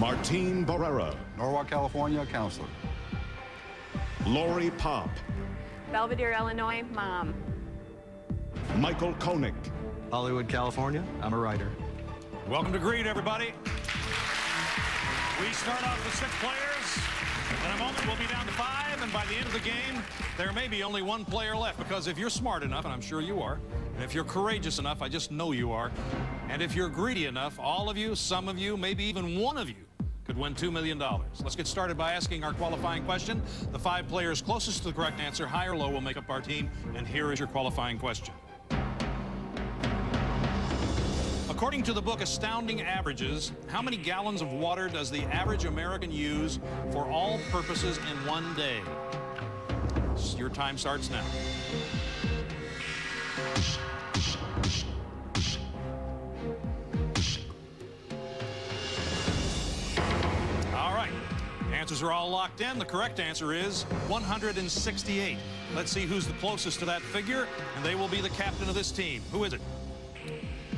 Martine Barrera. Norwalk, California, counselor. Lori Pop. Belvedere, Illinois, mom. Michael Koenig. Hollywood, California, I'm a writer. Welcome to Greed, everybody. We start off with 6 players. In a moment, we'll be down to 5, and by the end of the game, there may be only 1 player left, because if you're smart enough, and I'm sure you are, and if you're courageous enough, I just know you are, and if you're greedy enough, all of you, some of you, maybe even one of you, could win $2 million. Let's get started by asking our qualifying question. The 5 players closest to the correct answer, high or low, will make up our team, and here is your qualifying question. According to the book Astounding Averages, how many gallons of water does the average American use for all purposes in one day? Your time starts now. All right, answers are all locked in. The correct answer is 168. Let's see who's the closest to that figure, and they will be the captain of this team. Who is it?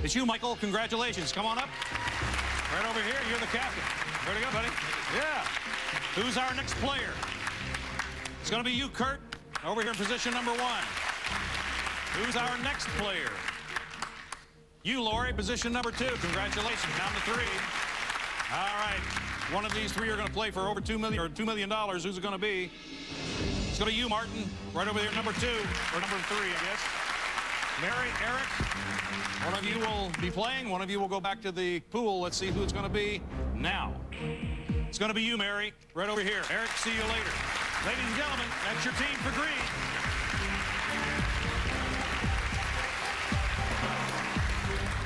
It's you, Michael. Congratulations. Come on up. Right over here. You're the captain. Where'd you go, buddy? Yeah. Who's our next player? It's going to be you, Kurt, over here in position number 1. Who's our next player? You, Lori, position number 2. Congratulations. Down to 3. All right. One of these 3 are going to play for over $2 million. Who's it going to be? It's going to be you, Martin, right over here, number 2, or number 3, I guess. Mary, Eric, one of you will be playing. One of you will go back to the pool. Let's see who it's going to be now. It's going to be you, Mary, right over here. Eric, see you later. Ladies and gentlemen, that's your team for Greed.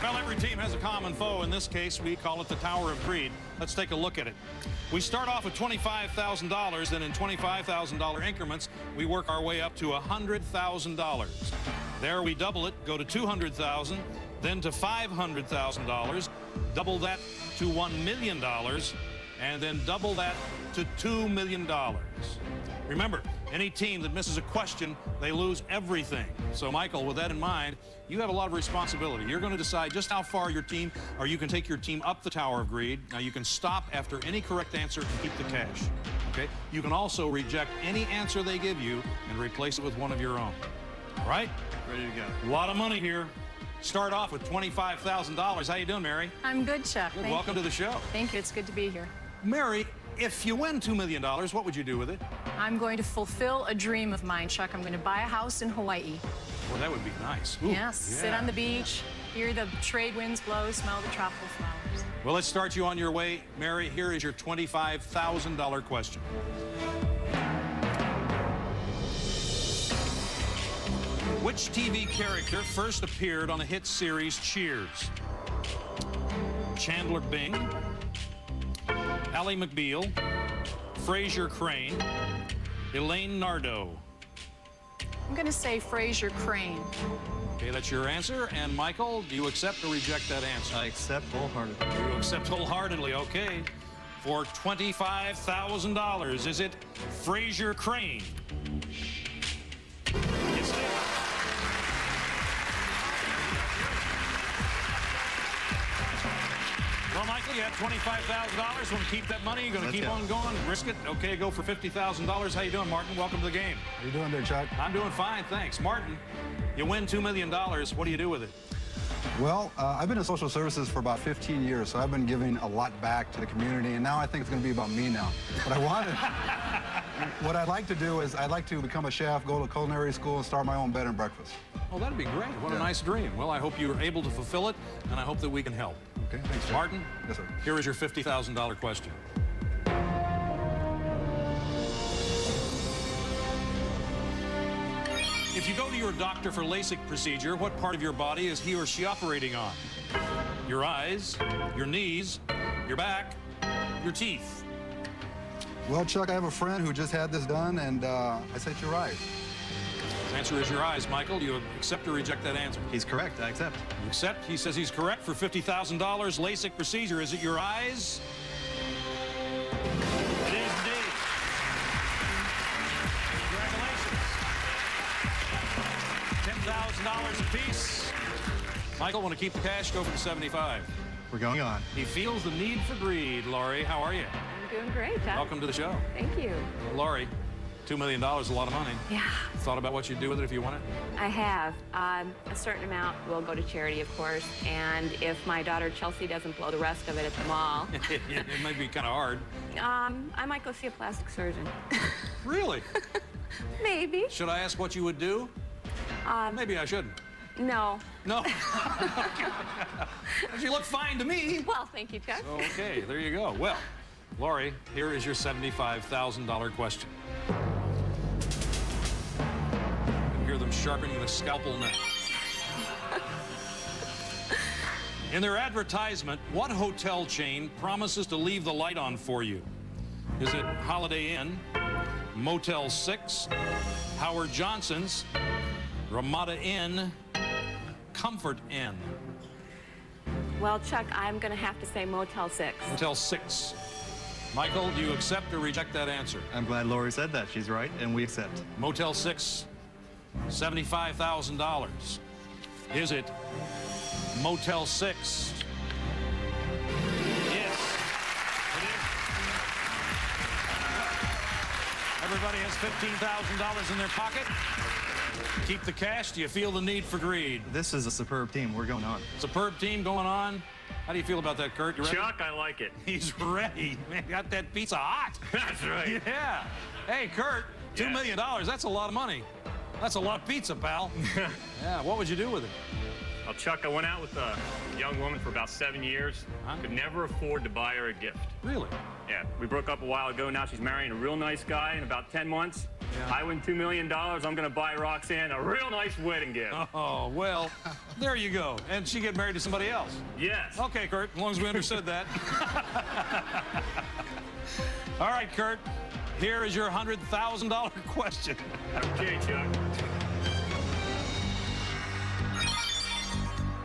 Well, every team has a common foe. In this case, we call it the Tower of Greed. Let's take a look at it. We start off with $25,000, then in $25,000 increments, we work our way up to $100,000. There we double it, go to $200,000, then to $500,000, double that to $1 million, and then double that to $2 million. Remember, any team that misses a question, they lose everything. So, Michael, with that in mind, you have a lot of responsibility. You're going to decide just how far your team, or you can take your team up the Tower of Greed. Now, you can stop after any correct answer and keep the cash. Okay? You can also reject any answer they give you and replace it with one of your own. All right? Ready to go. A lot of money here. Start off with $25,000. How you doing, Mary? I'm good, Chuck. Good. Welcome to the show. Thank you. It's good to be here. Mary, if you win $2 million, what would you do with it? I'm going to fulfill a dream of mine, Chuck. I'm going to buy a house in Hawaii. Well, that would be nice. Ooh, Yes, yeah. sit on the beach, hear the trade winds blow, smell the tropical flowers. Well, let's start you on your way. Mary, here is your $25,000 question. Which TV character first appeared on the hit series Cheers? Chandler Bing, Ally McBeal, Fraser Crane, Elaine Nardo. I'm going to say Fraser Crane. Okay, that's your answer. And Michael, do you accept or reject that answer? I accept wholeheartedly. You accept wholeheartedly, okay. For $25,000, is it Fraser Crane? Yes, it is. Well, Michael, you have $25,000. Want to keep that money? You're going to keep on going? Risk it? Okay, go for $50,000. How you doing, Martin? Welcome to the game. How you doing there, Chuck? I'm doing fine, thanks. Martin, you win $2 million. What do you do with it? Well, I've been in social services for about 15 years, so I've been giving a lot back to the community, and now I think it's going to be about me now. But what I'd like to do is I'd like to become a chef, go to culinary school, and start my own bed and breakfast. Oh, that'd be great. What a nice dream. Well, I hope you're able to fulfill it, and I hope that we can help. Okay, thanks, Chuck. Martin? Yes, sir. Here is your $50,000 question. If you go to your doctor for LASIK procedure, what part of your body is he or she operating on? Your eyes, your knees, your back, your teeth. Well, Chuck, I have a friend who just had this done, and I said you're right. The answer is your eyes. Michael, do you accept or reject that answer? He's correct. I accept. You accept. He says he's correct for $50,000 LASIK procedure. Is it your eyes? It is indeed. Congratulations. $10,000 apiece. Michael, want to keep the cash? Go for the 75. We're going on. He feels the need for greed. Laurie, how are you? I'm doing great, Chuck. Welcome to the show. Thank you. Laurie, $2 million is a lot of money. Yeah, Thought about what you'd do with it if you won it? I have. A certain amount will go to charity, of course, and if my daughter Chelsea doesn't blow the rest of it at the mall, It might be kind of hard. I might go see a plastic surgeon. Really? Maybe. Should I ask what you would do? Maybe I shouldn't. No. No. You look fine to me. Well, thank you, Chuck. Okay, there you go. Well, Laurie, here is your $75,000 question. You can hear them sharpening the scalpel now. In their advertisement, what hotel chain promises to leave the light on for you? Is it Holiday Inn, Motel 6, Howard Johnson's, Ramada Inn, Comfort Inn? Well, Chuck, I'm going to have to say Motel 6. Motel 6. Michael, do you accept or reject that answer? I'm glad Laurie said that. She's right, and we accept. Motel 6, $75,000. Is it Motel 6? Yes, it is. Everybody has $15,000 in their pocket. Keep the cash. Do you feel the need for greed? This is a superb team. We're going on. Superb team going on. How do you feel about that, Kurt? You ready? Chuck, I like it. He's ready. Man, got that pizza hot. That's right. Yeah. Hey, Kurt, $2 million. That's a lot of money. That's a lot of pizza, pal. Yeah, what would you do with it? Well, Chuck, I went out with a young woman for about 7 years. Huh? Could never afford to buy her a gift. Really? Yeah, we broke up a while ago. Now she's marrying a real nice guy in about 10 months. Yeah. I win $2 million. I'm going to buy Roxanne a real nice wedding gift. Oh, well, there you go. And she get married to somebody else. Yes. Okay, Kurt, as long as we understood that. All right, Kurt, here is your $100,000 question. Okay, Chuck.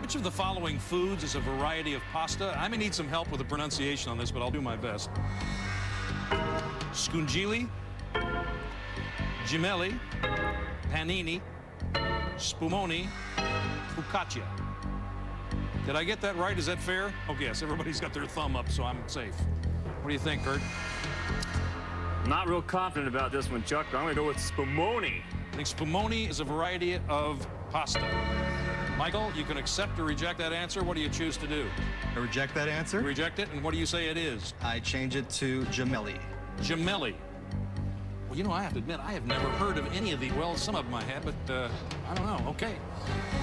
Which of the following foods is a variety of pasta? I may need some help with the pronunciation on this, but I'll do my best. Scungili, gemelli, panini, spumoni, focaccia. Did I get that right? Is that fair? Oh, yes, everybody's got their thumb up, so I'm safe. What do you think, Kurt? Not real confident about this one, Chuck, but I'm going to go with spumoni. I think spumoni is a variety of pasta. Michael, you can accept or reject that answer. What do you choose to do? I reject that answer. Reject it, and what do you say it is? I change it to gemelli. Gemelli. Well, you know, I have to admit, I have never heard of any of the. Well, some of them I had, but I don't know. Okay.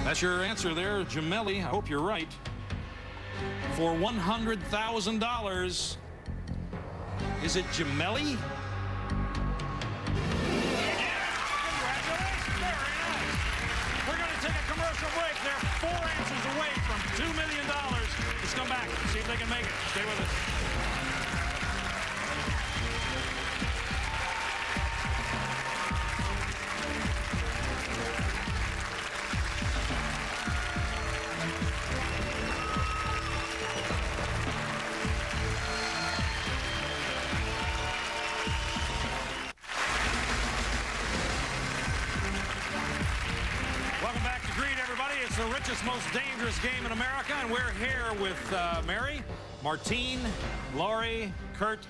That's your answer there, gemelli. I hope you're right. For $100,000, is it gemelli? Commercial break. They're 4 answers away from $2 million. Let's come back and see if they can make it. Stay with us. Welcome back to Greed, everybody. It's the richest, most dangerous game in America, and we're here with Mary, Martine, Laurie, Kurt,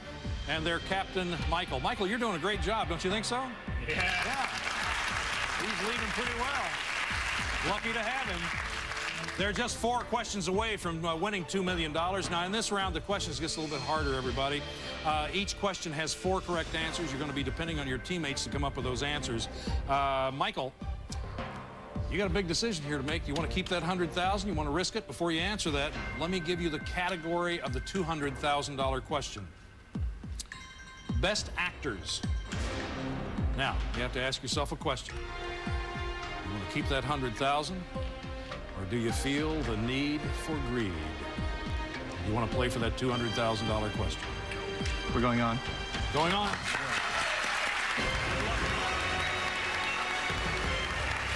and their captain, Michael. Michael, you're doing a great job, don't you think so? Yeah. He's leading pretty well. Lucky to have him. They're just 4 questions away from winning $2 million. Now, in this round, the questions gets a little bit harder, everybody. Each question has 4 correct answers. You're going to be depending on your teammates to come up with those answers. Michael, you got a big decision here to make. You want to keep that $100,000? You want to risk it? Before you answer that, let me give you the category of the $200,000 question. Best actors. Now, you have to ask yourself a question. You want to keep that $100,000? Or do you feel the need for greed? You want to play for that $200,000 question? We're going on. Going on.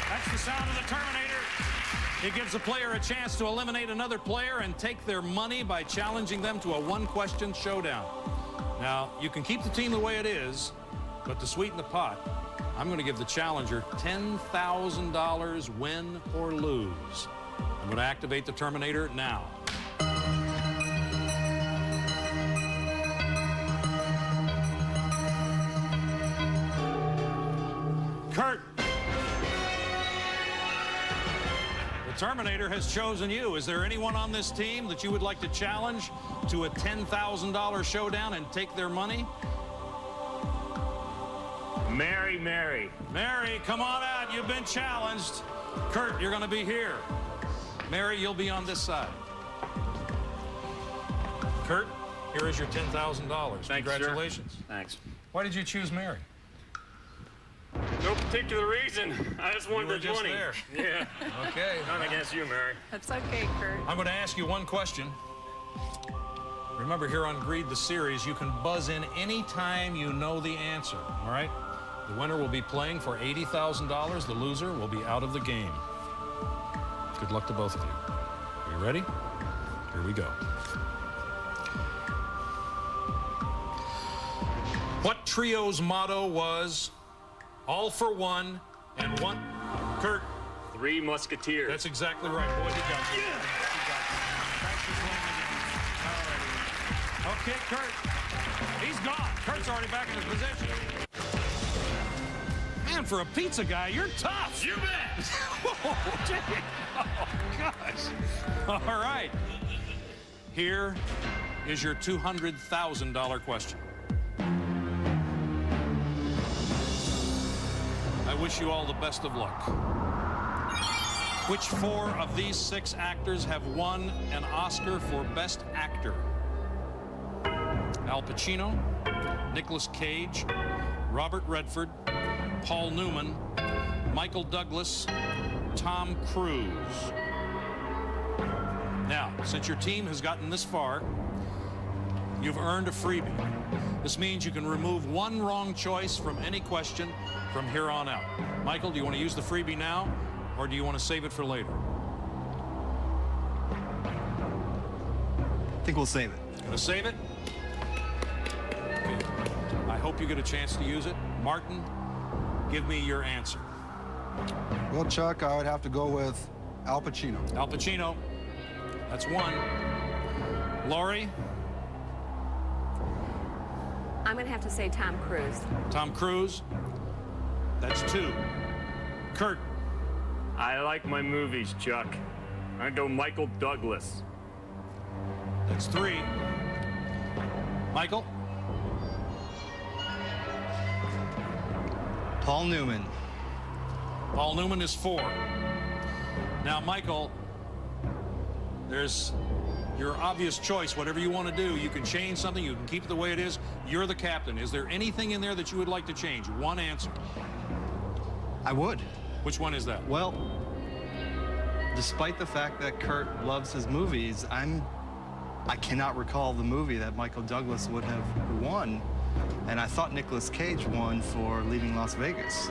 That's the sound of the Terminator. It gives a player a chance to eliminate another player and take their money by challenging them to a 1-question showdown. Now, you can keep the team the way it is, but to sweeten the pot, I'm going to give the challenger $10,000 win or lose. I'm going to activate the Terminator now. Kurt. The Terminator has chosen you. Is there anyone on this team that you would like to challenge to a $10,000 showdown and take their money? Mary. Mary, come on out. You've been challenged. Kurt, you're going to be here. Mary, you'll be on this side. Kurt, here is your $10,000. Congratulations. Sir. Thanks. Why did you choose Mary? No particular reason. I just wanted You were the just 20. there. Yeah. Okay. Not against you, Mary. That's okay, Kurt. I'm going to ask you one question. Remember, here on Greed the Series, you can buzz in any time you know the answer, all right? The winner will be playing for $80,000. The loser will be out of the game. Good luck to both of you. Are you ready? Here we go. What trio's motto was all for one and one? Kurt. Three Musketeers. That's exactly right. Boy, he got you. Yeah. Okay, Kurt. He's gone. Kurt's already back in his position. Man, for a pizza guy, you're tough. You bet. Oh, gosh. All right. Here is your $200,000 question. I wish you all the best of luck. Which four of these 6 actors have won an Oscar for Best Actor? Al Pacino, Nicolas Cage, Robert Redford, Paul Newman, Michael Douglas, Tom Cruise. Now, since your team has gotten this far, you've earned a freebie. This means you can remove one wrong choice from any question from here on out. Michael, do you want to use the freebie now, or do you want to save it for later? I think we'll save it. Gonna save it? Okay. I hope you get a chance to use it. Martin, give me your answer. Well, Chuck, I would have to go with Al Pacino. Al Pacino, that's 1. Laurie? I'm going to have to say Tom Cruise. Tom Cruise, that's 2. Kurt? I like my movies, Chuck. I go Michael Douglas. That's 3. Michael? Paul Newman. Paul Newman is 4. Now, Michael, there's your obvious choice. Whatever you want to do, you can change something, you can keep it the way it is. You're the captain. Is there anything in there that you would like to change? One answer. I would. Which one is that? Well, despite the fact that Kurt loves his movies, I cannot recall the movie that Michael Douglas would have won. And I thought Nicolas Cage won for Leaving Las Vegas.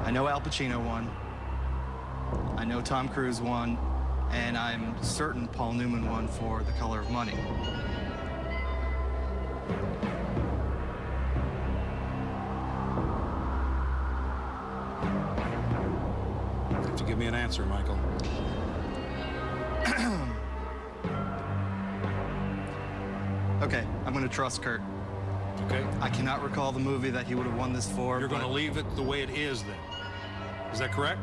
I know Al Pacino won. I know Tom Cruise won. And I'm certain Paul Newman won for The Color of Money. You have to give me an answer, Michael. Okay, I'm going to trust Kurt. Okay? I cannot recall the movie that he would have won this for. You're going to but- leave it the way it is then. Is that correct?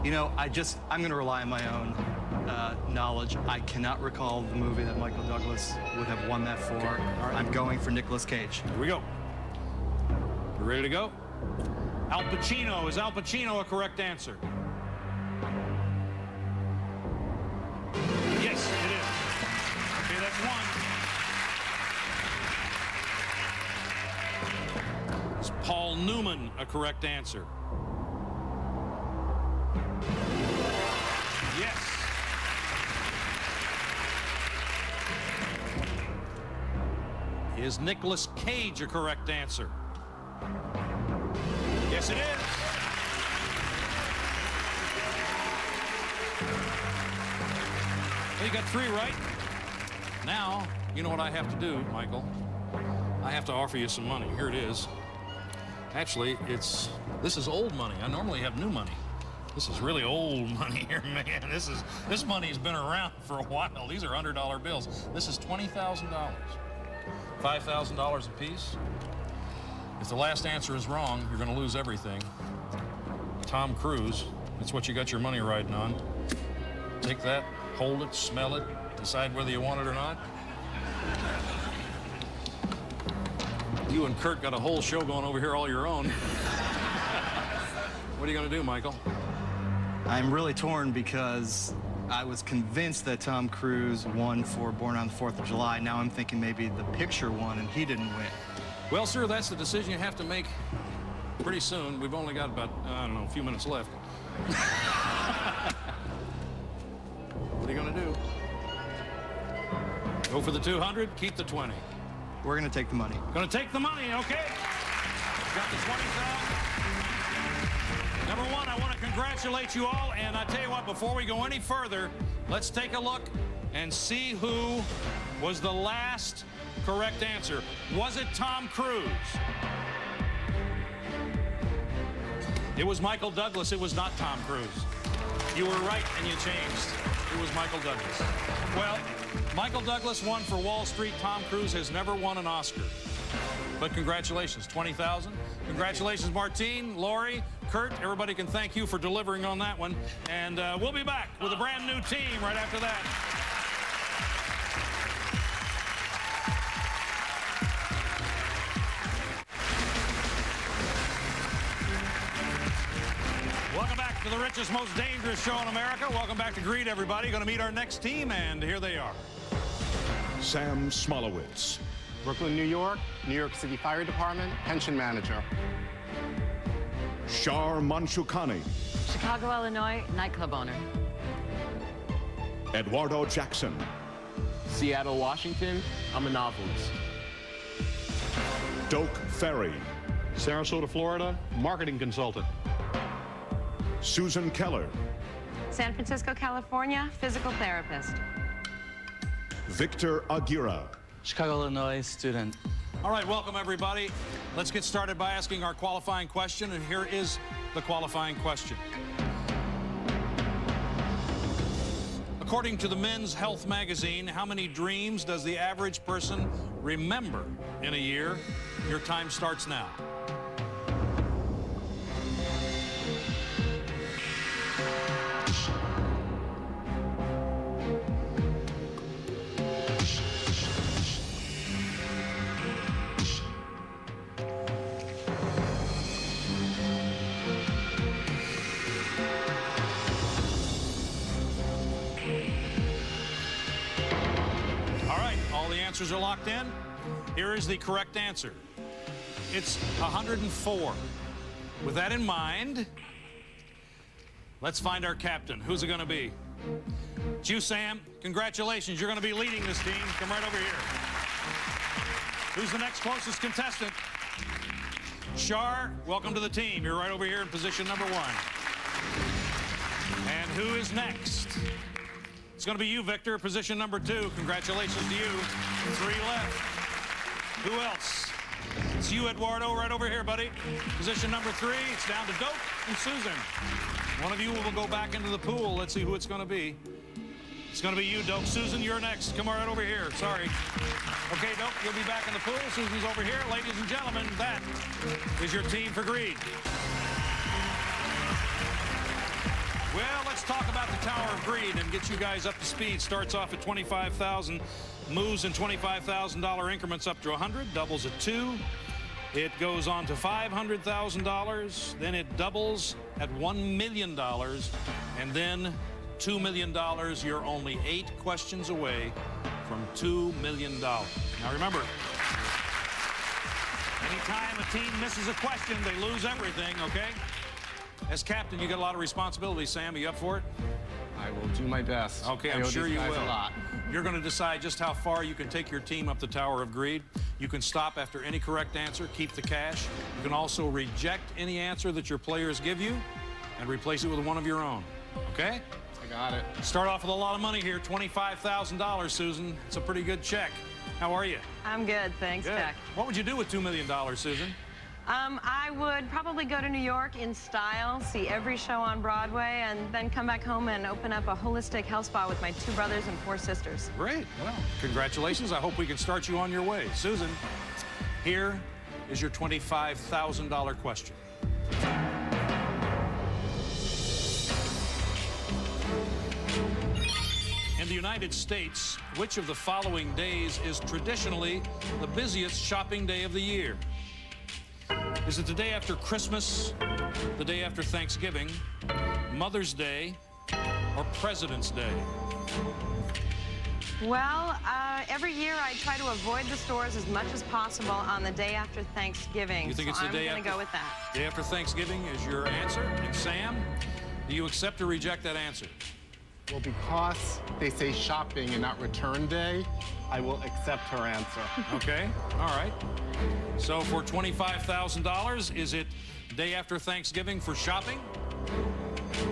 You know, I'm going to rely on my own knowledge. I cannot recall the movie that Michael Douglas would have won that for. All right. I'm going for Nicolas Cage. Here we go. You ready to go? Al Pacino. Is Al Pacino a correct answer? Yes, it is. Okay, that's 1. Is Paul Newman a correct answer? Yes. Is Nicolas Cage a correct answer? Yes, it is. Well, you got 3 right. Now, you know what I have to do, Michael? I have to offer you some money. Here it is. Actually, this is old money. I normally have new money. This is really old money here, man. This money's been around for a while. These are $100 bills. This is $20,000. $5,000 a piece. If the last answer is wrong, you're going to lose everything. Tom Cruise, that's what you got your money riding on. Take that, hold it, smell it, decide whether you want it or not. You and Kurt got a whole show going over here all your own. What are you going to do, Michael? I'm really torn because I was convinced that Tom Cruise won for Born on the 4th of July. Now I'm thinking maybe the picture won and he didn't win. Well, sir, that's the decision you have to make pretty soon. We've only got about, I don't know, a few minutes left. What are you going to do? Go for the 200, keep the 20. We're going to take the money. Going to take the money, okay? Got the 20,000. Number one, I want to congratulate you all, and I tell you what, before we go any further, let's take a look and see who was the last correct answer. Was it Tom Cruise? It was Michael Douglas. It was not Tom Cruise. You were right, and you changed. It was Michael Douglas. Well, Michael Douglas won for Wall Street. Tom Cruise has never won an Oscar. But congratulations, 20,000. Congratulations, Martine, Lori, Kurt. Everybody can thank you for delivering on that one. And we'll be back with a brand new team right after that. Welcome back to the richest, most dangerous show in America. Welcome back to Greed, everybody. Going to meet our next team, and here they are. Sam Smolowitz. Brooklyn, New York, New York City Fire Department, pension manager. Shar Manshukani. Chicago, Illinois, nightclub owner. Eduardo Jackson. Seattle, Washington, I'm a novelist. Doak Ferry. Sarasota, Florida, marketing consultant. Susan Keller. San Francisco, California, physical therapist. Victor Aguirre. Chicago, Illinois, student. All right, welcome, everybody. Let's get started by asking our qualifying question, and here is the qualifying question. According to the Men's Health magazine, how many dreams does the average person remember in a year? Your time starts now. Answers are locked in. Here is the correct answer. It's 104. With that in mind, let's find our captain. Who's it going to be? It's you, Sam. Congratulations. You're going to be leading this team. Come right over here. Who's the next closest contestant? Shar, welcome to the team. You're right over here in position number 1. And who is next? It's going to be you, Victor, position number 2. Congratulations to you. 3 left. Who else? It's you, Eduardo, right over here, buddy. Position number 3. It's down to Doak and Susan. One of you will go back into the pool. Let's see who it's going to be. It's going to be you, Doak. Susan, you're next. Come right over here. Sorry. Okay, Doak, you'll be back in the pool. Susan's over here. Ladies and gentlemen, that is your team for Greed. Well, let's talk about the Tower of Greed and get you guys up to speed. Starts off at $25,000, moves in $25,000 increments up to 100, doubles at 2. It goes on to $500,000, then it doubles at $1 million, and then $2 million. You're only 8 questions away from $2 million. Now remember, anytime a team misses a question, they lose everything, okay? As captain, you got a lot of responsibility, Sam. Are you up for it? I will do my best. Okay, I I'm owe sure these you guys will. a lot. You're going to decide just how far you can take your team up the Tower of Greed. You can stop after any correct answer, keep the cash. You can also reject any answer that your players give you and replace it with one of your own. Okay? I got it. Start off with a lot of money here, $25,000, Susan. It's a pretty good check. How are you? I'm good, thanks, Good. Jack. What would you do with $2 million, Susan? I would probably go to New York in style, see every show on Broadway, and then come back home and open up a holistic health spa with my 2 brothers and 4 sisters. Great. Well, congratulations. I hope we can start you on your way. Susan, here is your $25,000 question. In the United States, which of the following days is traditionally the busiest shopping day of the year? Is it the day after Christmas, the day after Thanksgiving, Mother's Day, or President's Day? Well, every year I try to avoid the stores as much as possible on the day after Thanksgiving. You think it's the day after? I'm going to go with that. Day after Thanksgiving is your answer. And Sam, do you accept or reject that answer? Well, because they say shopping and not return day, I will accept her answer. Okay, all right. So for $25,000, is it day after Thanksgiving for shopping?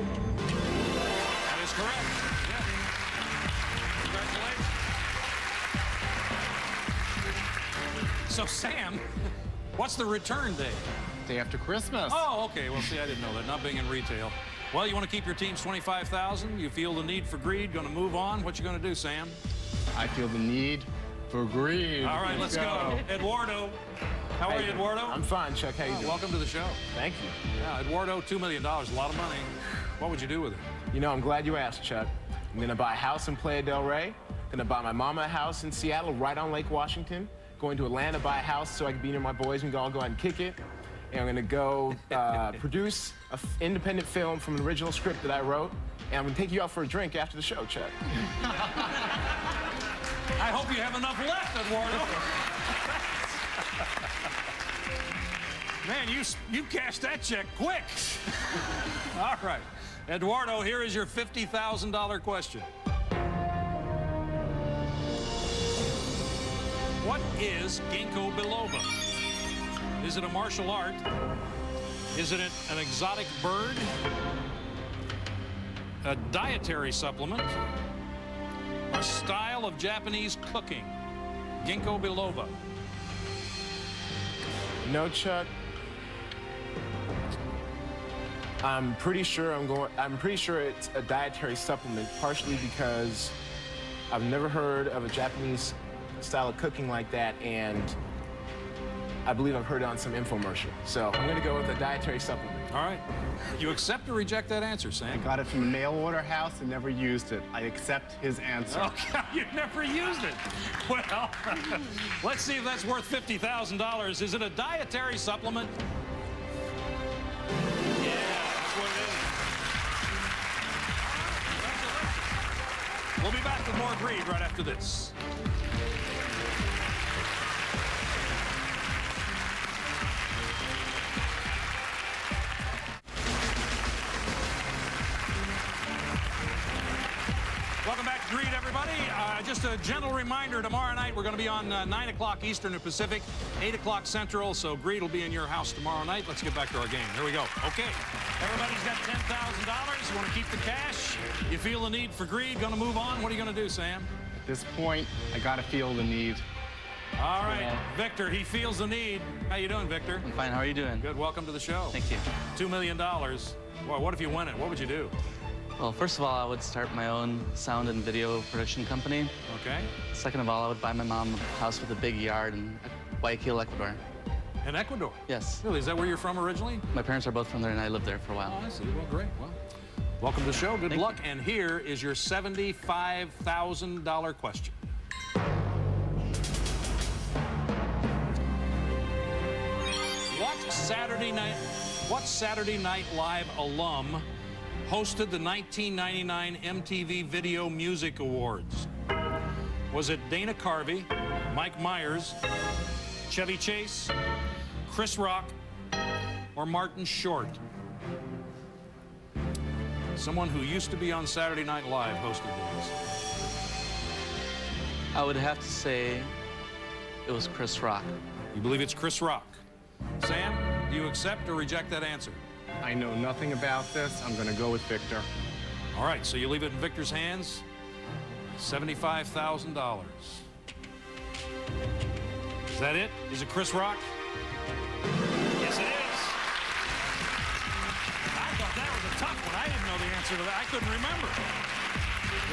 That is correct. Yeah. Congratulations. So Sam, what's the return day? Day after Christmas. Oh, okay. Well, see, I didn't know that. Not being in retail. Well, you want to keep your team's $25,000. You feel the need for greed. Going to move on. What you going to do, Sam? I feel the need for greed. All right, let's go. Eduardo. How are you, Eduardo? I'm fine, Chuck. How you doing? Welcome to the show. Thank you. Yeah, Eduardo, $2 million, a lot of money. What would you do with it? You know, I'm glad you asked, Chuck. I'm going to buy a house in Playa del Rey. Going to buy my mama a house in Seattle, right on Lake Washington. Going to Atlanta, buy a house so I can be near my boys and we can all go out and kick it. And I'm going to go produce an independent film from an original script that I wrote. And I'm going to take you out for a drink after the show, Chuck. I hope you have enough left, Eduardo. Man, you cashed that check quick. All right. Eduardo, here is your $50,000 question. What is ginkgo biloba? Is it a martial art? Is it an exotic bird? A dietary supplement? A style of Japanese cooking? Ginkgo biloba. No, Chuck. I'm pretty sure it's a dietary supplement, partially because I've never heard of a Japanese style of cooking like that, and I believe I've heard it on some infomercial. So I'm gonna go with a dietary supplement. All right. You accept or reject that answer, Sam? I got it from a mail order house and never used it. I accept his answer. Okay, you never used it. Well, let's see if that's worth $50,000. Is it a dietary supplement? Yeah, that's what it is. We'll be back with more greed right after this. Welcome back to Greed, everybody. Just a gentle reminder, tomorrow night we're going to be on 9 o'clock Eastern and Pacific, 8 o'clock Central, so Greed will be in your house tomorrow night. Let's get back to our game. Here we go. Okay, everybody's got $10,000. You want to keep the cash? You feel the need for greed? Going to move on? What are you going to do, Sam? At this point, I got to feel the need. All right, Victor, he feels the need. How you doing, Victor? I'm fine. How are you doing? Good. Welcome to the show. Thank you. $2 million. Boy, what if you win it? What would you do? Well, first of all, I would start my own sound and video production company. Okay. Second of all, I would buy my mom a house with a big yard in Guayaquil, Ecuador. In Ecuador? Yes. Really? Is that where you're from originally? My parents are both from there, and I lived there for a while. Oh, I see. Well, great. Well, welcome to the show. Good luck. And here is your $75,000 question. What Saturday Night Live alum hosted the 1999 MTV Video Music Awards? Was it Dana Carvey, Mike Myers, Chevy Chase, Chris Rock, or Martin Short? Someone who used to be on Saturday Night Live hosted these. I would have to say it was Chris Rock. You believe it's Chris Rock? Sam, do you accept or reject that answer? I know nothing about this. I'm going to go with Victor. All right, so you leave it in Victor's hands. $75,000. Is that it? Is it Chris Rock? Yeah. answer to that. I couldn't remember.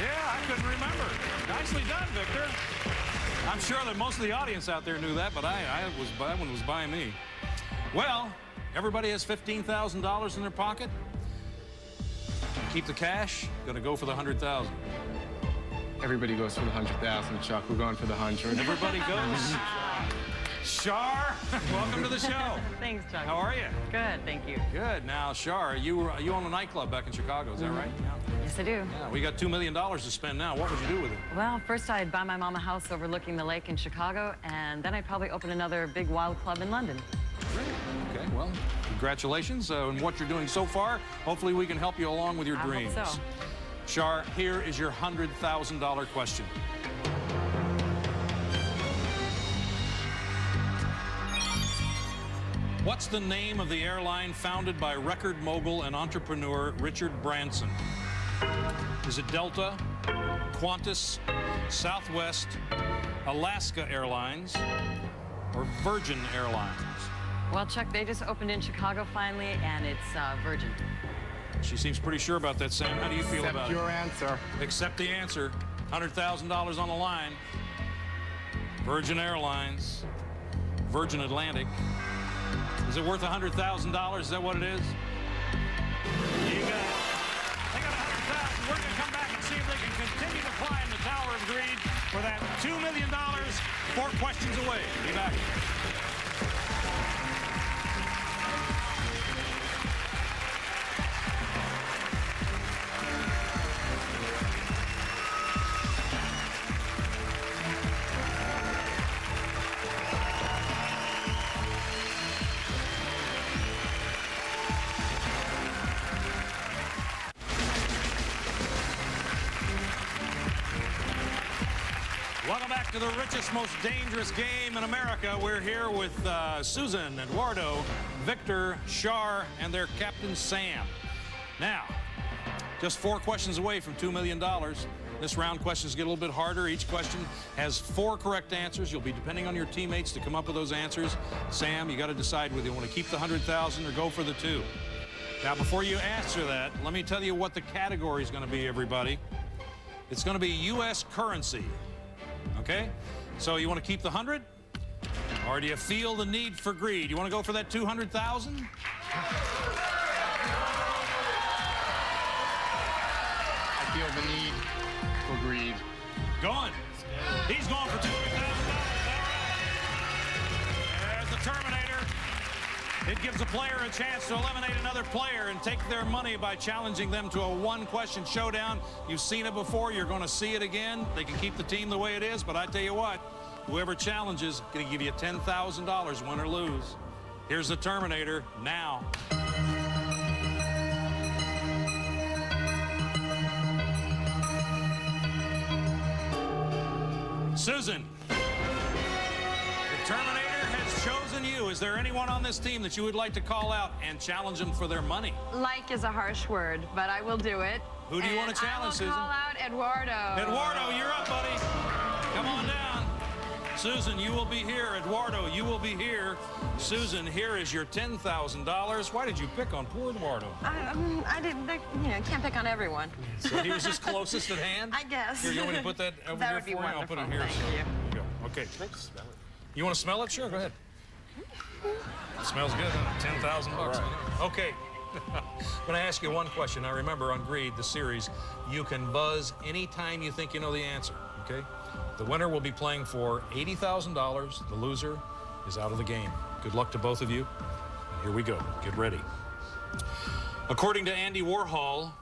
Yeah, I couldn't remember. Nicely done, Victor. I'm sure that most of the audience out there knew that, but that one was by me. Well, everybody has $15,000 in their pocket. Keep the cash. Gonna go for the 100,000. Everybody goes for the 100,000, Chuck. We're going for the 100. Everybody goes. Shar, welcome to the show. Thanks, Chuck. How are you? Good, thank you. Good. Now, Shar, you own a nightclub back in Chicago, is that right? Yeah. Yes, I do. Yeah, we got $2 million to spend now. What would you do with it? Well, first I'd buy my mom a house overlooking the lake in Chicago, and then I'd probably open another big wild club in London. Great. Okay, well, congratulations on what you're doing so far. Hopefully we can help you along with your dreams. I hope so. Shar, here is your $100,000 question. What's the name of the airline founded by record mogul and entrepreneur Richard Branson? Is it Delta, Qantas, Southwest, Alaska Airlines, or Virgin Airlines? Well, Chuck, they just opened in Chicago finally, and it's Virgin. She seems pretty sure about that, Sam. How do you feel about it? Accept your answer. Accept the answer. $100,000 on the line. Virgin Airlines, Virgin Atlantic. Is it worth $100,000? Is that what it is? You got it. They got $100,000. We're going to come back and see if they can continue to climb the Tower of Greed for that $2 million. 4 questions away. Be back. Welcome back to the richest, most dangerous game in America. We're here with Susan, Eduardo, Victor, Shar, and their captain, Sam. Now, just 4 questions away from $2 million. This round, questions get a little bit harder. Each question has 4 correct answers. You'll be depending on your teammates to come up with those answers. Sam, you got to decide whether you want to keep the 100,000 or go for the 2. Now, before you answer that, let me tell you what the category is going to be, everybody. It's going to be U.S. currency. Okay? So you want to keep the 100? Or do you feel the need for greed? You want to go for that 200,000? I feel the need for greed. Going. He's going for $200,000. There's the Terminator. It gives a player a chance to eliminate another player and take their money by challenging them to a 1-question showdown. You've seen it before. You're going to see it again. They can keep the team the way it is, but I tell you what, whoever challenges is going to give you $10,000, win or lose. Here's the Terminator now. Susan, the Terminator has chosen you. Is there anyone on this team that you would like to call out and challenge them for their money? Like is a harsh word, but I will do it. Who do you want to challenge, Susan? I will call out Eduardo. Eduardo, you're up, buddy. Come on down. Susan, you will be here. Eduardo, you will be here. Susan, here is your $10,000. Why did you pick on poor Eduardo? I didn't, can't pick on everyone. So he was just closest at hand? I guess. Here, you want me to put that over That here would be for you? I'll put it wonderful. here. Thank So you. there you go. Okay. You want to smell it? Sure, go ahead. It smells good, huh? $10,000. Right. Okay. I'm going to ask you one question. Now, remember, on Greed, the series, you can buzz anytime you think you know the answer, okay? The winner will be playing for $80,000. The loser is out of the game. Good luck to both of you. And here we go. Get ready. According to Andy Warhol,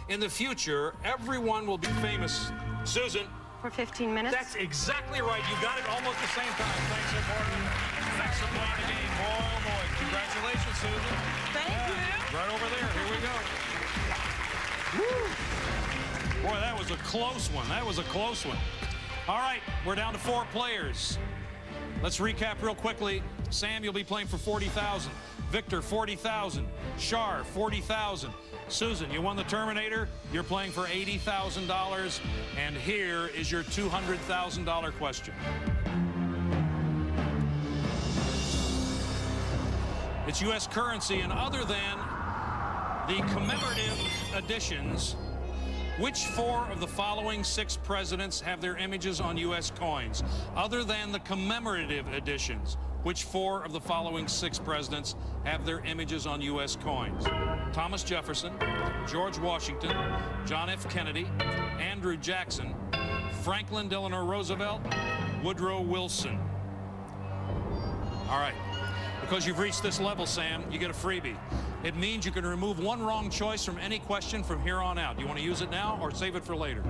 in the future, everyone will be famous. Susan. For 15 minutes? That's exactly right. You got it almost the same time. Thanks, Eduardo. Thanks for playing the game. Oh, boy. Congratulations, Susan. Thank you. Right over there. Here we go. Woo. Boy, that was a close one. That was a close one. All right, we're down to 4 players. Let's recap real quickly. Sam, you'll be playing for $40,000. Victor, $40,000. Shar, $40,000. Susan, you won the Terminator. You're playing for $80,000. And here is your $200,000 question. It's U.S. currency, and other than the commemorative editions, which 4 of the following 6 presidents have their images on U.S. coins? Other than the commemorative editions, which 4 of the following 6 presidents have their images on U.S. coins? Thomas Jefferson, George Washington, John F. Kennedy, Andrew Jackson, Franklin Delano Roosevelt, Woodrow Wilson. All right. Because you've reached this level, Sam, you get a freebie. It means you can remove 1 wrong choice from any question from here on out. Do you want to use it now or save it for later?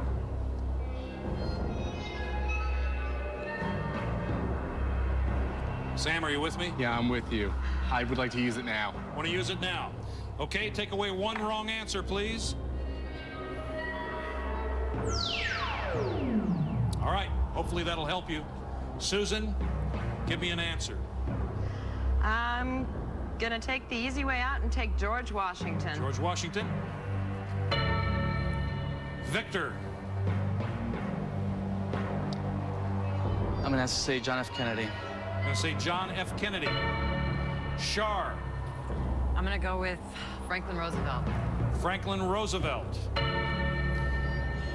Sam, are you with me? Yeah, I'm with you. I would like to use it now. Want to use it now? Okay, take away 1 wrong answer, please. All right, hopefully that'll help you. Susan, give me an answer. I'm gonna take the easy way out and take George Washington. George Washington. Victor. I'm gonna have to say John F. Kennedy. I'm gonna say John F. Kennedy. Shar. I'm gonna go with Franklin Roosevelt. Franklin Roosevelt.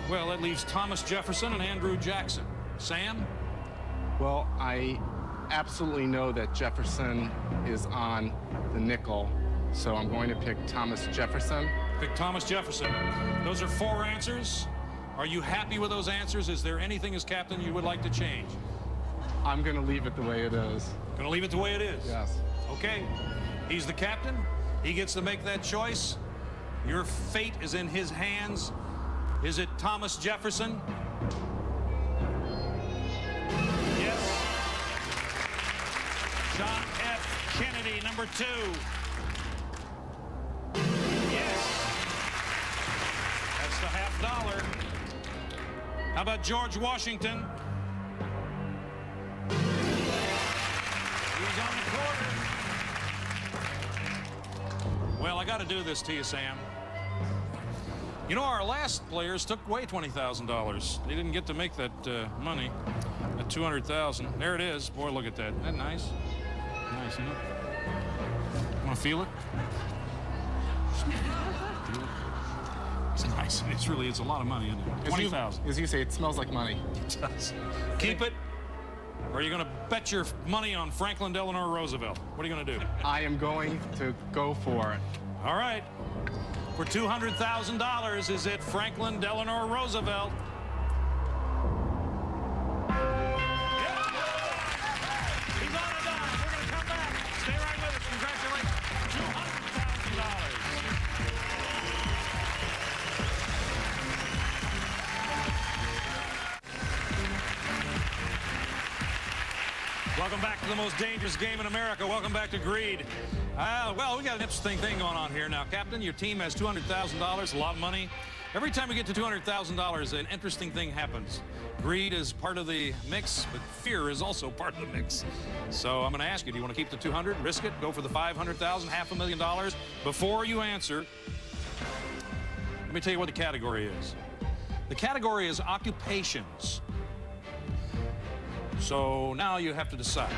Well, that leaves Thomas Jefferson and Andrew Jackson. Sam? Well, I absolutely know that Jefferson is on the nickel, so I'm going to pick Thomas Jefferson. Pick Thomas Jefferson. Those are 4 answers. Are you happy with those answers? Is there anything as captain you would like to change? I'm going to leave it the way it is. Going to leave it the way it is? Yes. Okay. He's the captain. He gets to make that choice. Your fate is in his hands. Is it Thomas Jefferson? Yes. John F. Kennedy, number 2. Yes. That's the $50. How about George Washington? He's on the quarter. Well, I got to do this to you, Sam. You know, our last players took away $20,000. They didn't get to make that money, at $200,000. There it is. Boy, look at that. Isn't that nice? Nice, isn't it? Want to feel it? Feel it? It's nice. It's really, it's a lot of money, isn't it? 20,000. As you say, it smells like money. It does. Keep it, or are you going to bet your money on Franklin Delano Roosevelt? What are you going to do? I am going to go for it. All right. For $200,000, is it Franklin Delano Roosevelt? He's on a dime. We're going to come back. Stay right with us. Congratulations. $200,000. Welcome back to the most dangerous game in America. Welcome back to Greed. Well, we got an interesting thing going on here now, Captain. Your team has $200,000, a lot of money. Every time we get to $200,000, an interesting thing happens. Greed is part of the mix, but fear is also part of the mix. So I'm going to ask you, do you want to keep the 200, risk it, go for the 500,000, $500,000? Before you answer, let me tell you what the category is. The category is occupations. So now you have to decide.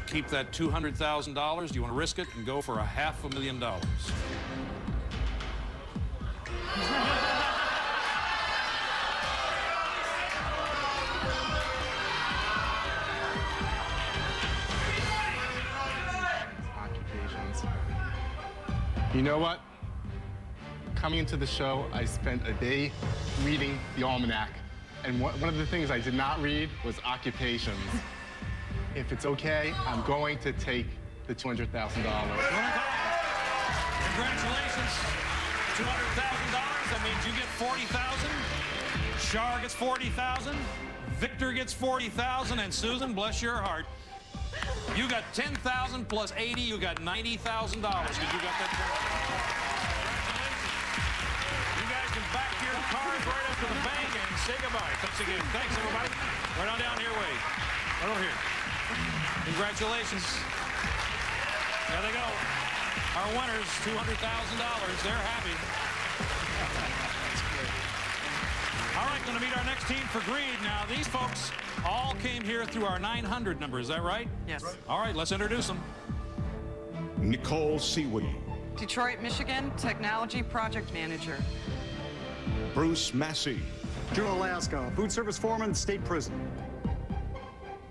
Keep that $200,000. Do you want to risk it and go for a $500,000? Occupations. You know what? Coming into the show, I spent a day reading the almanac. And one of the things I did not read was occupations. If it's okay, I'm going to take the $200,000. Congratulations. $200,000. That means you get $40,000. Shar gets $40,000. Victor gets $40,000. And Susan, bless your heart, you got $10,000 plus 80. You got $90,000 because you got that. You guys can back your cars right up to the bank and say goodbye. Thanks again. Thanks, everybody. Right on down here, Wade. Right over here. Congratulations. There they go. Our winners, $200,000. They're happy. That's great. All right, going to meet our next team for Greed. Now, these folks all came here through our 900 number. Is that right? Yes. All right, let's introduce them. Nicole Seawee, Detroit, Michigan, Technology Project Manager. Bruce Massey. Juneau, Alaska, food service foreman, state prison.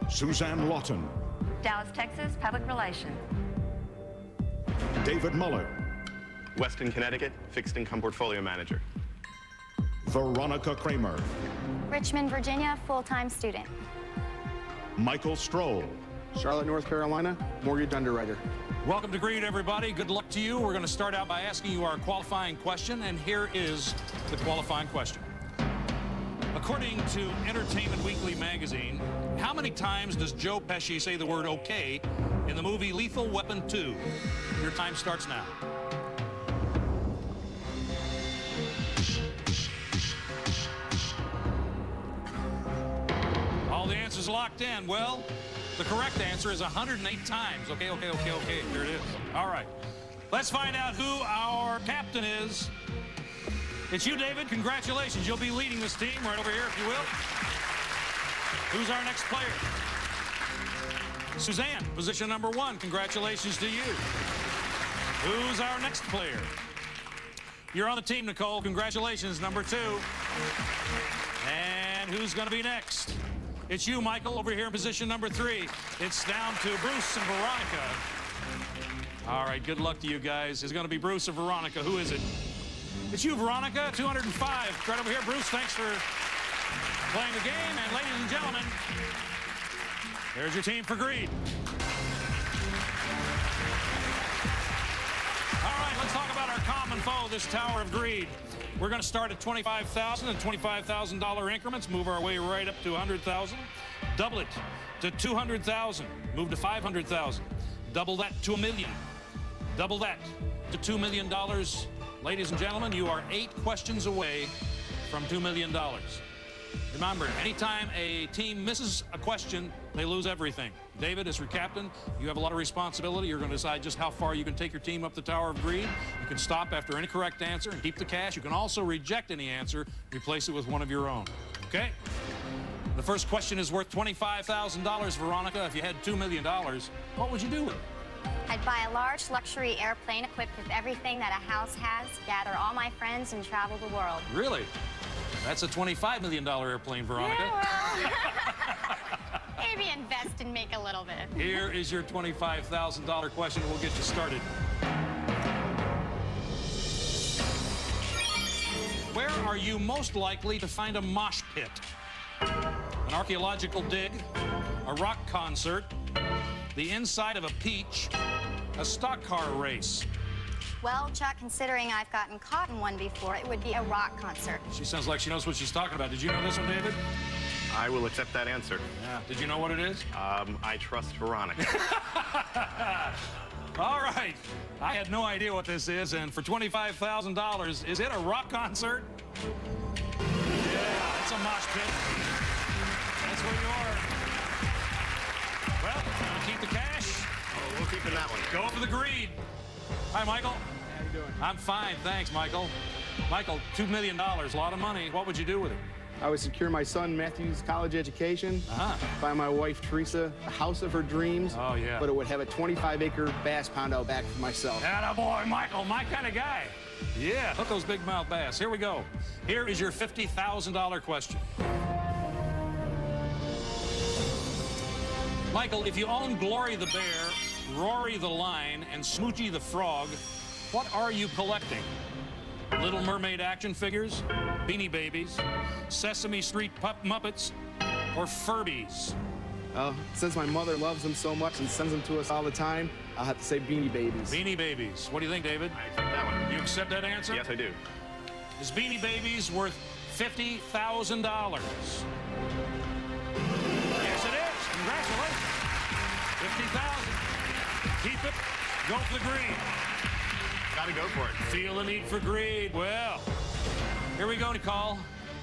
Suzanne Lawton. Dallas, Texas, Public Relations. David Muller. Weston, Connecticut, fixed income portfolio manager. Veronica Kramer. Richmond, Virginia, full-time student. Michael Stroll. Charlotte, North Carolina, mortgage underwriter. Welcome to Greed, everybody. Good luck to you. We're going to start out by asking you our qualifying question, and here is the qualifying question. According to Entertainment Weekly magazine, how many times does Joe Pesci say the word okay in the movie Lethal Weapon 2? Your time starts now. All the answers locked in. Well, the correct answer is 108 times. Okay. Here it is. All right. Let's find out who our captain is. It's you, David. Congratulations. You'll be leading this team right over here, if you will. Who's our next player? Suzanne, position number 1. Congratulations to you. Who's our next player? You're on the team, Nicole. Congratulations, number 2. And who's going to be next? It's you, Michael, over here in position number 3. It's down to Bruce and Veronica. All right, good luck to you guys. It's going to be Bruce or Veronica. Who is it? It's you, Veronica, 205. Right over here, Bruce, thanks for playing the game. And ladies and gentlemen, there's your team for Greed. All right, let's talk about our common foe, this Tower of Greed. We're going to start at $25,000 and $25,000 increments, move our way right up to $100,000, double it to $200,000, move to $500,000, double that to $1 million, double that to $2 million. Ladies and gentlemen, you are 8 questions away from $2 million. Remember, anytime a team misses a question, they lose everything. David, as your captain, you have a lot of responsibility. You're going to decide just how far you can take your team up the Tower of Greed. You can stop after any correct answer and keep the cash. You can also reject any answer, replace it with one of your own. Okay? The first question is worth $25,000, Veronica. If you had $2 million, what would you do with it? I'd buy a large luxury airplane equipped with everything that a house has, gather all my friends, and travel the world. Really? That's a $25 million airplane, Veronica. Yeah, well, maybe invest and make a little bit. Here is your $25,000 question. We'll get you started. Where are you most likely to find a mosh pit? An archaeological dig, a rock concert, the inside of a peach, a stock car race. Well, Chuck, considering I've gotten caught in one before, it would be a rock concert. She sounds like she knows what she's talking about. Did you know this one, David? I will accept that answer. Yeah. Did you know what it is? I trust Veronica. All right. I had no idea what this is, and for $25,000, is it a rock concert? Yeah, it's a mosh pit. That's where you are. Well, want to keep the cash? Oh, we'll keep in that one. Go for the greed. Hi, Michael. How you doing? I'm fine, thanks, Michael. Michael, $2 million, a lot of money. What would you do with it? I would secure my son Matthew's college education, buy my wife Teresa a house of her dreams, Oh, yeah. but it would have a 25-acre bass pond out back for myself. Attaboy, Michael, my kind of guy. Yeah, put those big mouth bass. Here we go. Here is your $50,000 question. Michael, if you own Glory the Bear, Rory the Lion, and Smoochie the Frog, what are you collecting? Little Mermaid action figures, Beanie Babies, Sesame Street Muppets, or Furbies? Since my mother loves them so much and sends them to us all the time, I'll have to say Beanie Babies. Beanie Babies. What do you think, David? I accept that one. You accept that answer? Yes, I do. Is Beanie Babies worth $50,000? Yes, it is. Congratulations. $50,000. Keep it. Go for the green. Gotta go for it. Feel the need for greed. Well, here we go, Nicole.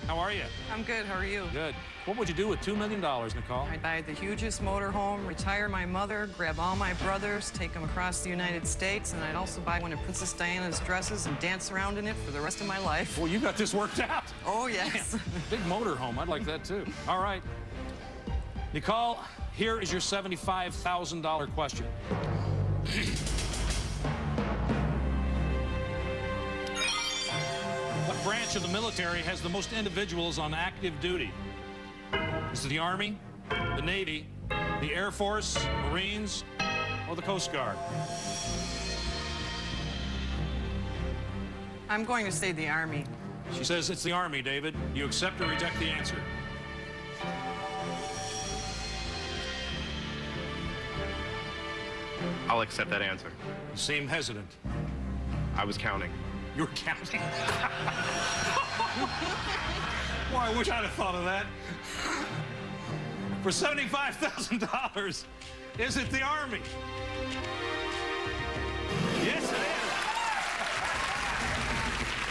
How are you? I'm good. How are you? Good. What would you do with $2 million, Nicole? I'd buy the hugest motorhome, retire my mother, grab all my brothers, take them across the United States, and I'd also buy one of Princess Diana's dresses and dance around in it for the rest of my life. Well, you got this worked out. Oh, yes. Big motorhome. I'd like that, too. All right. Nicole, here is your $75,000 question. branch of the military has the most individuals on active duty? Is it the Army, the Navy, the Air Force, Marines, or the Coast Guard? I'm going to say the Army. She says it's the Army, David. Do you accept or reject the answer? I'll accept that answer. You seem hesitant. I was counting. You were counting? Boy, I wish I'd have thought of that. For $75,000, is it the Army? Yes, it is.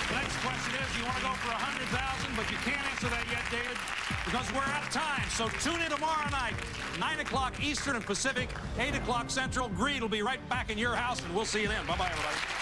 The next question is, you want to go for $100,000, but you can't answer that yet, David, because we're out of time. So tune in tomorrow night, 9 o'clock Eastern and Pacific, 8 o'clock Central. Greed will be right back in your house, and we'll see you then. Bye-bye, everybody.